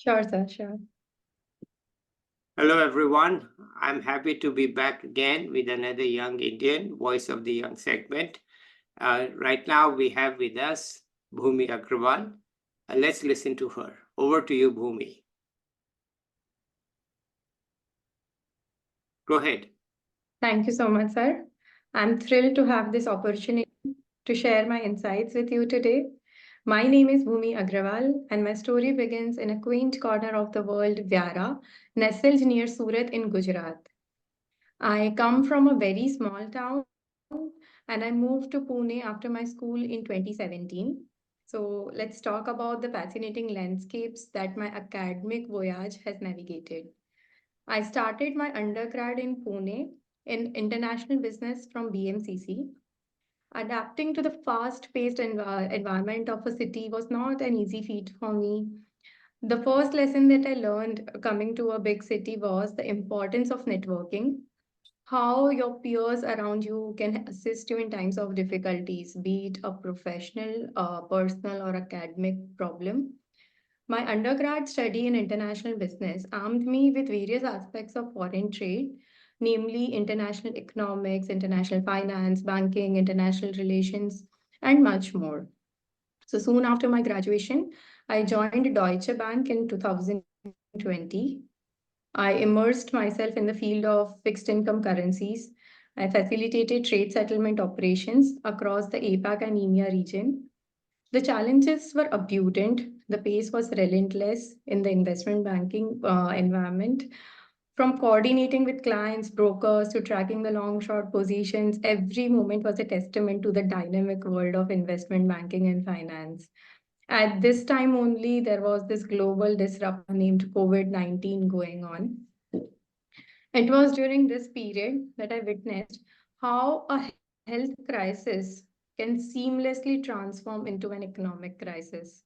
Sure, sir, sure. Hello, everyone. I'm happy to be back again with another young Indian, Voice of the Young segment. Right now, we have with us Bhumi Agrawal. Let's listen to her. Over to you, Bhumi. Go ahead. Thank you so much, sir. I'm thrilled to have this opportunity to share my insights with you today. My name is Bhumi Agrawal, and my story begins in a quaint corner of the world, Vyara, nestled near Surat in Gujarat. I come from a very small town and I moved to Pune after my school in 2017. So let's talk about the fascinating landscapes that my academic voyage has navigated. I started my undergrad in Pune in international business from BMCC. Adapting to the fast paced environment of a city was not an easy feat for me. The first lesson that I learned coming to a big city was the importance of networking, how your peers around you can assist you in times of difficulties, be it a professional, personal, or academic problem. My undergrad study in international business armed me with various aspects of foreign trade, namely international economics, international finance, banking, international relations, and much more. So soon after my graduation, I joined Deutsche Bank in 2020. I immersed myself in the field of fixed income currencies. I facilitated trade settlement operations across the APAC and EMEA region. The challenges were abundant. The pace was relentless in the investment banking environment. From coordinating with clients, brokers, to tracking the long short positions, every moment was a testament to the dynamic world of investment banking and finance. At this time only, there was this global disruptor named COVID-19 going on. It was during this period that I witnessed how a health crisis can seamlessly transform into an economic crisis.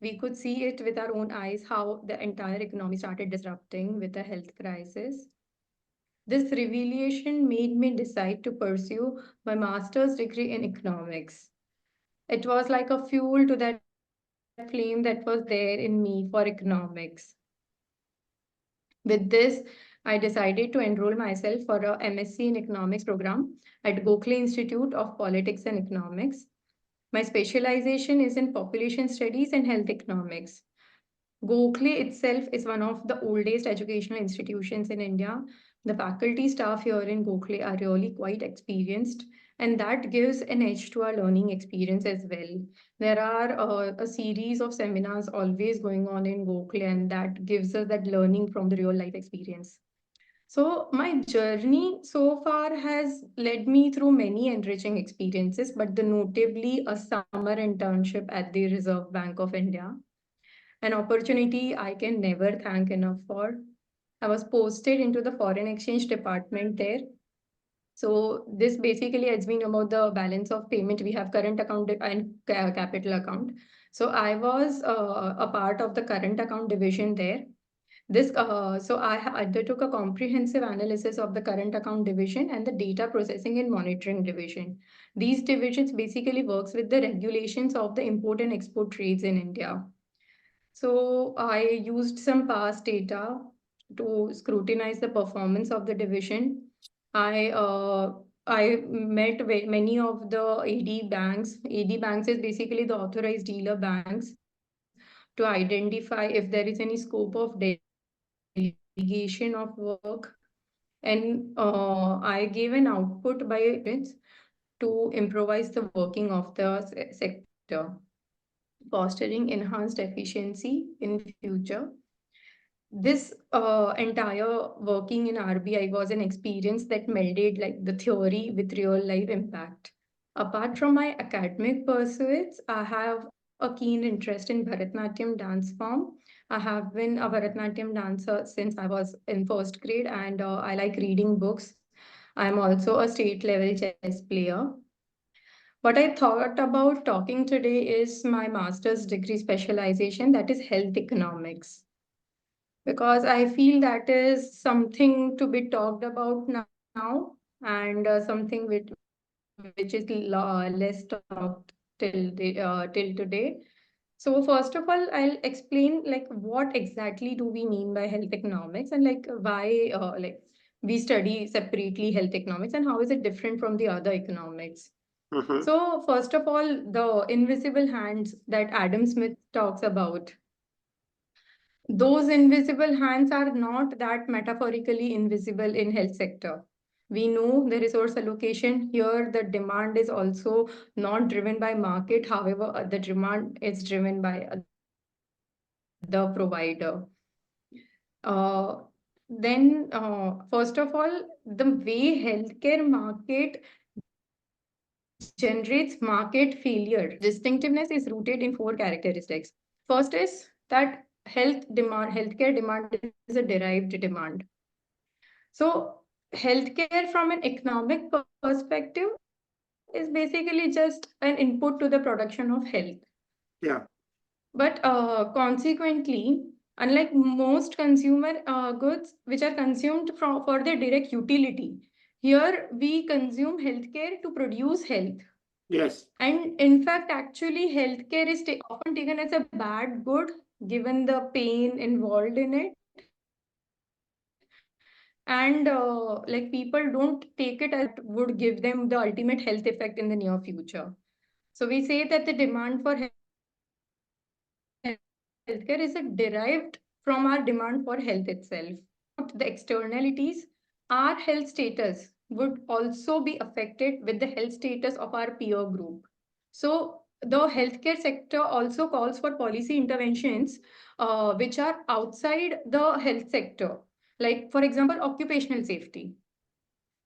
We could see it with our own eyes how the entire economy started disrupting with a health crisis. This revelation made me decide to pursue my master's degree in economics. It was like a fuel to that flame that was there in me for economics. With this, I decided to enroll myself for a MSc in Economics program at Gokhale Institute of Politics and Economics. My specialization is in population studies and health economics. Gokhale itself is one of the oldest educational institutions in India. The faculty staff here in Gokhale are really quite experienced, and that gives an edge to our learning experience as well. There are a series of seminars always going on in Gokhale, and that gives us that learning from the real life experience. So, my journey so far has led me through many enriching experiences, but the notably a summer internship at the Reserve Bank of India, an opportunity I can never thank enough for. I was posted into the foreign exchange department there. So this basically has been about the balance of payment. We have current account and capital account. So I was a part of the current account division there. So I undertook a comprehensive analysis of the current account division and the data processing and monitoring division. These divisions basically works with the regulations of the import and export trades in India. So I used some past data to scrutinize the performance of the division. I uh, I met many of the AD banks. AD banks is basically the authorized dealer banks to identify if there is any scope of delegation of work. And I gave an output by to improvise the working of the sector, fostering enhanced efficiency in future. This entire working in RBI was an experience that melded like the theory with real life impact. Apart from my academic pursuits, I have a keen interest in Bharatanatyam dance form. I have been a Bharatanatyam dancer since I was in first grade, and I like reading books. I am also a state level chess player. What I thought about talking today is my master's degree specialization, that is health economics, because I feel that is something to be talked about now, and something which is less talked till today. So first of all, I'll explain like what exactly do we mean by health economics and like why we study separately health economics and how is it different from the other economics. So first of all, the invisible hands that Adam Smith talks about, those invisible hands are not that metaphorically invisible in health sector. We know the resource allocation here, the demand is also not driven by market. However, the demand is driven by the provider. First of all, the way healthcare market generates market failure. Distinctiveness is rooted in four characteristics. First is that healthcare demand is a derived demand. So healthcare from an economic perspective is basically just an input to the production of health. Yeah. But consequently, unlike most consumer goods which are consumed for their direct utility, here we consume healthcare to produce health. Yes. And in fact, actually, healthcare is often taken as a bad good given the pain involved in it. And like people don't take it as would give them the ultimate health effect in the near future. So we say that the demand for healthcare is derived from our demand for health itself. About the externalities, our health status would also be affected with the health status of our peer group. So the healthcare sector also calls for policy interventions which are outside the health sector, like for example, occupational safety.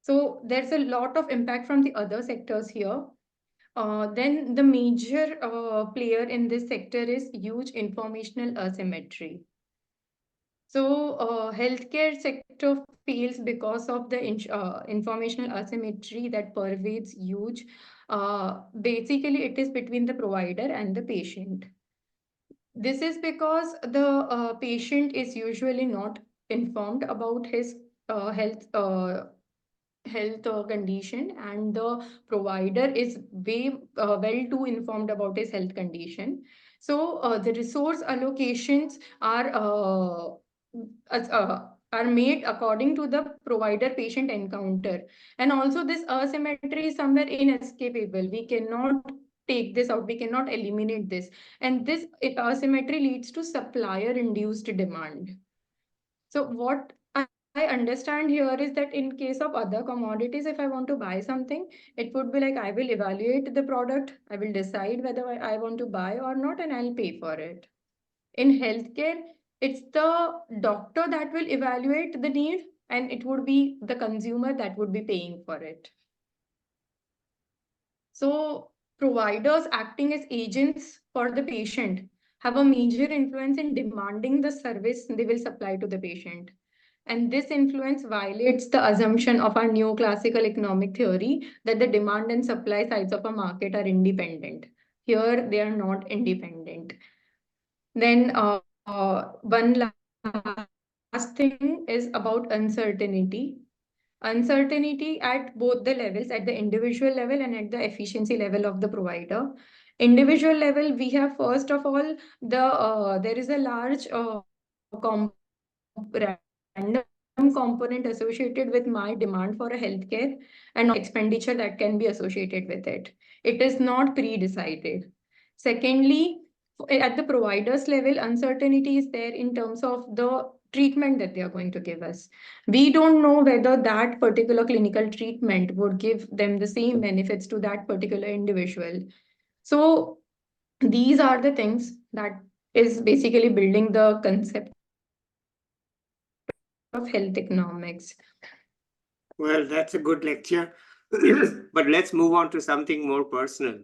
So there's a lot of impact from the other sectors here. Then the major player in this sector is huge informational asymmetry. So healthcare sector fails because of the informational asymmetry that pervades huge. Basically, it is between the provider and the patient. This is because the patient is usually not informed about his health condition, and the provider is way well too informed about his health condition. So the resource allocations are made according to the provider patient encounter, and also this asymmetry is somewhere inescapable. We cannot take this out, we cannot eliminate this, and this asymmetry leads to supplier induced demand. So what I understand here is that in case of other commodities, if I want to buy something, it would be like I will evaluate the product, I will decide whether I want to buy or not, and I'll pay for it. In healthcare, it's the doctor that will evaluate the need, and it would be the consumer that would be paying for it. So providers acting as agents for the patient have a major influence in demanding the service they will supply to the patient. And this influence violates the assumption of our neoclassical economic theory that the demand and supply sides of a market are independent. Here, they are not independent. Then, one last thing is about uncertainty. Uncertainty at both the levels, at the individual level and at the efficiency level of the provider. Individual level, we have first of all there is a large random component associated with my demand for a healthcare and expenditure that can be associated with it. It is not pre-decided. Secondly, at the provider's level, uncertainty is there in terms of the treatment that they are going to give us. We don't know whether that particular clinical treatment would give them the same benefits to that particular individual. So these are the things that is basically building the concept of health economics. Well, that's a good lecture. But let's move on to something more personal.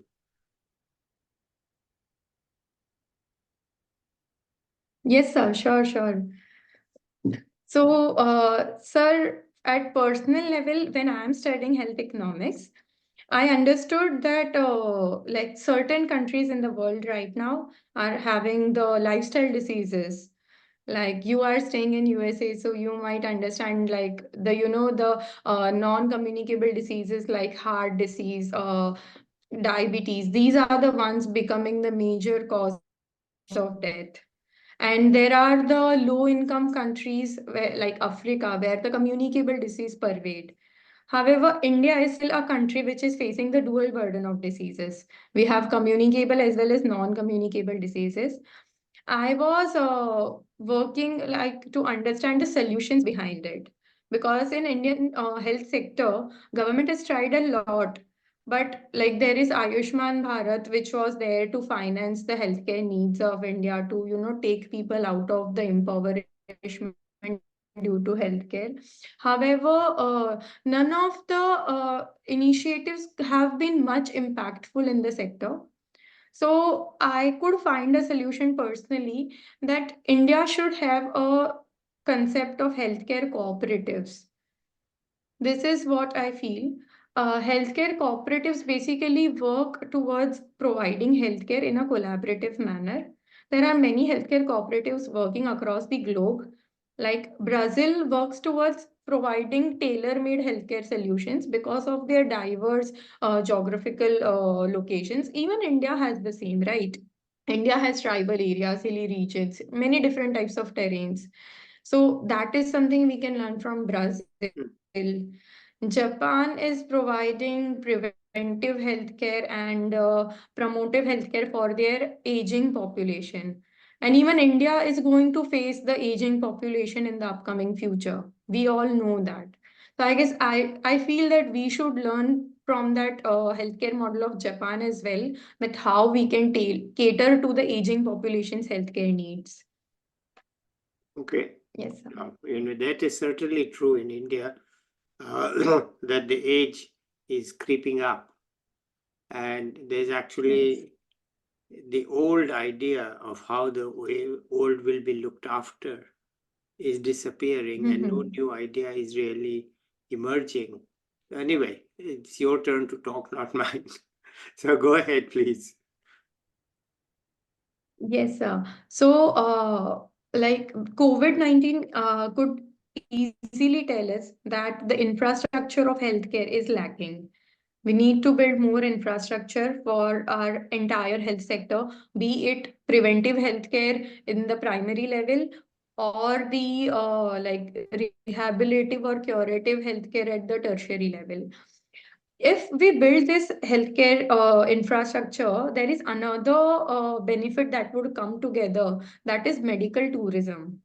Yes, sir, sure. So, sir, at personal level, when I'm studying health economics, I understood that like certain countries in the world right now are having the lifestyle diseases. Like you are staying in USA, so you might understand like the non-communicable diseases like heart disease, diabetes. These are the ones becoming the major causes of death. And there are the low income countries where, like Africa, where the communicable disease pervade. However, India is still a country which is facing the dual burden of diseases. We have communicable as well as non-communicable diseases. I was working like to understand the solutions behind it, because in Indian health sector, government has tried a lot, but like there is Ayushman Bharat, which was there to finance the healthcare needs of India, to take people out of the impoverishment due to healthcare. However, none of the initiatives have been much impactful in the sector. So I could find a solution personally, that India should have a concept of healthcare cooperatives. This is what I feel. Healthcare cooperatives basically work towards providing healthcare in a collaborative manner. There are many healthcare cooperatives working across the globe. Like Brazil works towards providing tailor-made healthcare solutions because of their diverse geographical locations. Even India has the same, right? India has tribal areas, hilly regions, many different types of terrains. So that is something we can learn from Brazil. Japan is providing preventive healthcare and promotive healthcare for their aging population. And even India is going to face the aging population in the upcoming future. We all know that. So I guess I feel that we should learn from that healthcare model of Japan as well, that how we can cater to the aging population's healthcare needs. Okay. Yes, sir. That is certainly true in India, that the age is creeping up. And there's actually the old idea of how the old will be looked after is disappearing, and no new idea is really emerging. Anyway, it's your turn to talk, not mine. So go ahead, please. Yes, sir. So, like COVID-19 could easily tell us that the infrastructure of healthcare is lacking. We need to build more infrastructure for our entire health sector, be it preventive healthcare in the primary level, or the like rehabilitative or curative healthcare at the tertiary level. If we build this healthcare infrastructure, there is another benefit that would come together, that is medical tourism.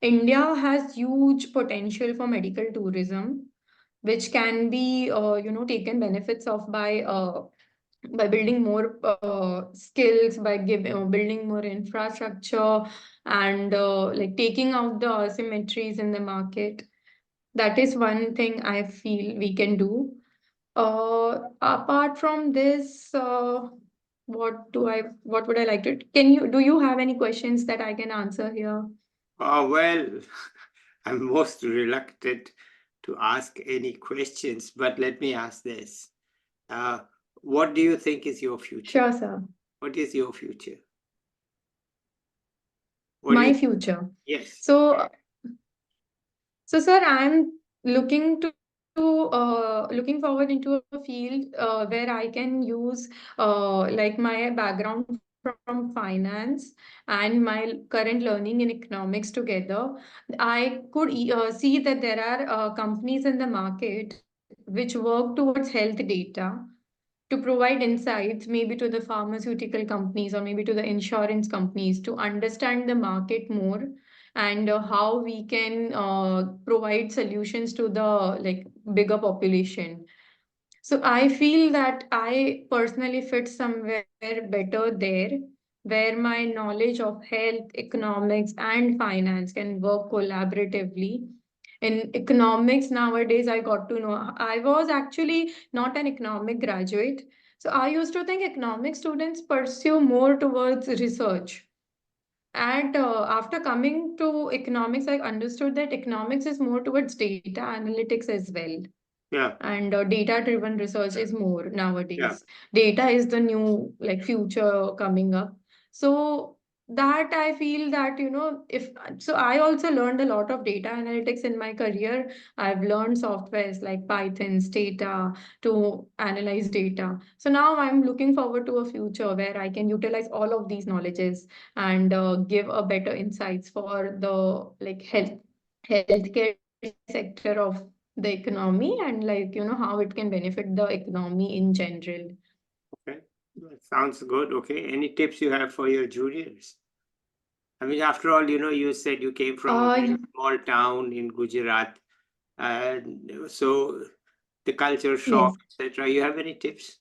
India has huge potential for medical tourism, which can be, taken benefits of by building more skills, by building more infrastructure, and like taking out the asymmetries in the market. That is one thing I feel we can do. Apart from this, what would I like to, do you have any questions that I can answer here? Well, I'm most reluctant to ask any questions, but let me ask this. What do you think is your future? Sure, sir. What is your future? My future. Yes. So, sir, I'm looking to looking forward into a field where I can use like my background from finance and my current learning in economics together. I could see that there are companies in the market which work towards health data to provide insights, maybe to the pharmaceutical companies or maybe to the insurance companies, to understand the market more, and how we can provide solutions to the like bigger population. So I feel that I personally fit somewhere better there, where my knowledge of health, economics, and finance can work collaboratively. In economics nowadays, I got to know, I was actually not an economic graduate. So I used to think economic students pursue more towards research. And after coming to economics, I understood that economics is more towards data analytics as well. Yeah. And data-driven research is more nowadays. Yeah. Data is the new like future coming up. So that I feel that, if so, I also learned a lot of data analytics in my career. I've learned softwares like Python, Stata to analyze data. So now I'm looking forward to a future where I can utilize all of these knowledges and give a better insights for the like healthcare sector of the economy, and like how it can benefit the economy in general. Okay, that sounds good. Okay, any tips you have for your juniors? I mean, after all, you said you came from a very Uh, small town in Gujarat, and so the culture shock, yes. etc. You have any tips?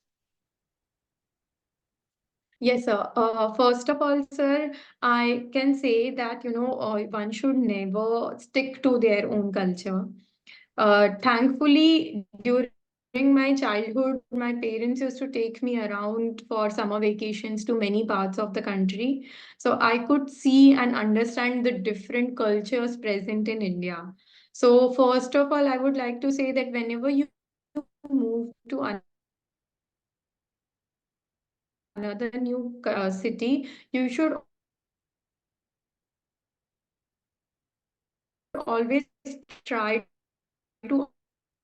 Yes, sir. First of all, sir, I can say that, one should never stick to their own culture. Thankfully, during my childhood, my parents used to take me around for summer vacations to many parts of the country. So I could see and understand the different cultures present in India. So first of all, I would like to say that whenever you move to another new city, you should always try to understand the culture. You should always try to adapt to the new culture. Learn the positive sides of the new culture. Learn the negative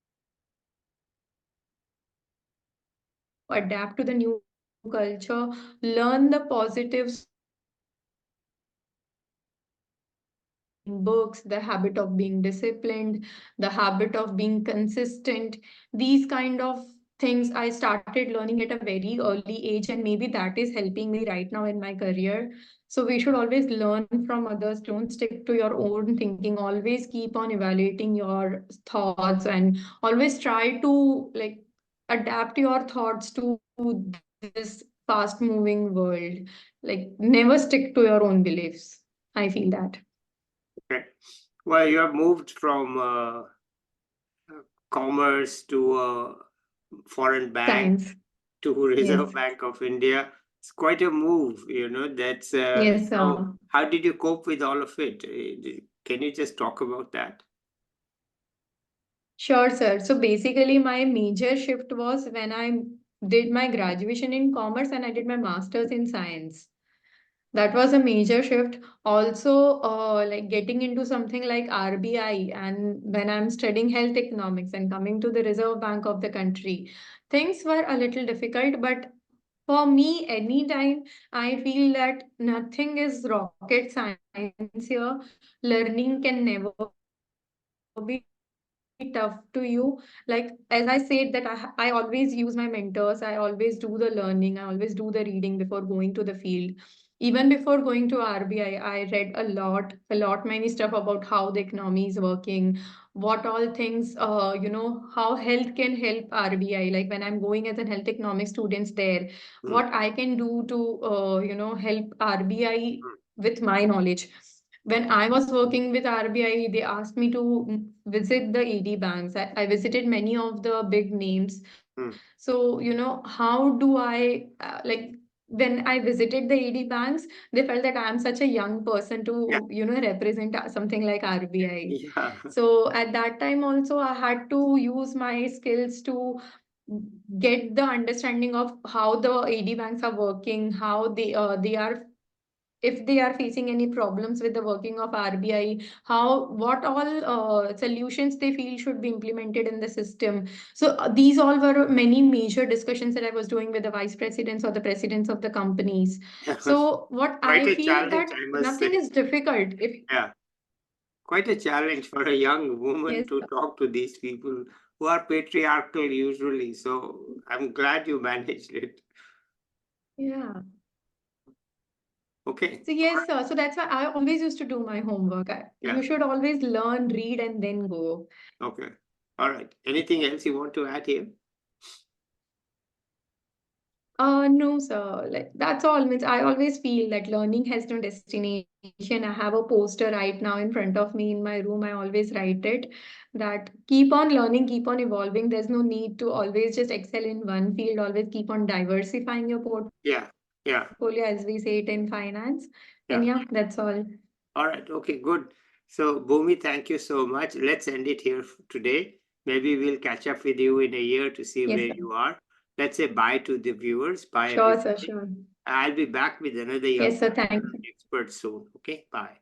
sides of the new culture. Try to adapt to the new culture. Learn the positives of being disciplined, the habit of reading books, the habit of being disciplined, the habit of being consistent. These kind of things I started learning at a very early age, and maybe that is helping me right now in my career. So we should always learn from others. Don't stick to your own thinking. Always keep on evaluating your thoughts and always try to like adapt your thoughts to this fast moving world. Like never stick to your own beliefs. I feel that. Okay. Well, you have moved from commerce to a foreign bank Science. to Yes. Reserve Bank of India. It's quite a move, That's Yes, so. How did you cope with all of it? Can you just talk about that? sure, sir. So basically, my major shift was when I did my graduation in commerce and I did my master's in science. That was a major shift. Also, like getting into something like RBI, and when I'm studying health economics and coming to the Reserve Bank of the country, things were a little difficult. But for me, anytime I feel that nothing is rocket science here, learning can never be tough to you. Like as I said, that I always use my mentors, I always do the learning, I always do the reading before going to the field. Even before going to RBI, I read a lot many stuff about how the economy is working, what all things, how health can help RBI. Like when I'm going as a health economics students there, what I can Mm, do to, help RBI mm, with my knowledge. When I was working with RBI, they asked me to visit the AD banks. I visited many of the big names. mm. So, how do I, when I visited the AD banks, they felt that I'm such a young person Yeah, to, represent something like RBI. yeah. So at that time also, I had to use my skills to get the understanding of how the AD banks are working, how they are, if they are facing any problems with the working of RBI, how what all solutions they feel should be implemented in the system. So these all were many major discussions that I was doing with the vice presidents or the presidents of the companies. So what Quite I a feel challenge, that I must nothing say. is difficult. If Yeah, quite a challenge for a young woman yes, to talk to these people who are patriarchal usually. So I'm glad you managed it. yeah. Okay. So yes, sir. So that's why I always used to do my homework. Yeah. You should always learn, read, and then go. Okay. All right. Anything else you want to add here? No, sir. Like that's all. Means I always feel that learning has no destination. I have a poster right now in front of me in my room. I always write it that keep on learning, keep on evolving. There's no need to always just excel in one field. Always keep on diversifying your portfolio, Yeah. as we say it Yeah. in finance. And yeah, that's all. All right. Okay. Good. So, Bhumi, thank you so much. Let's end it here today. Maybe we'll catch up with you in a year to see Yes, where sir. you are. Let's say bye to the viewers. Bye, Sure, sir. everybody. Sure. I'll be back with another young Yes, sir. Thank you. expert soon. Okay, bye.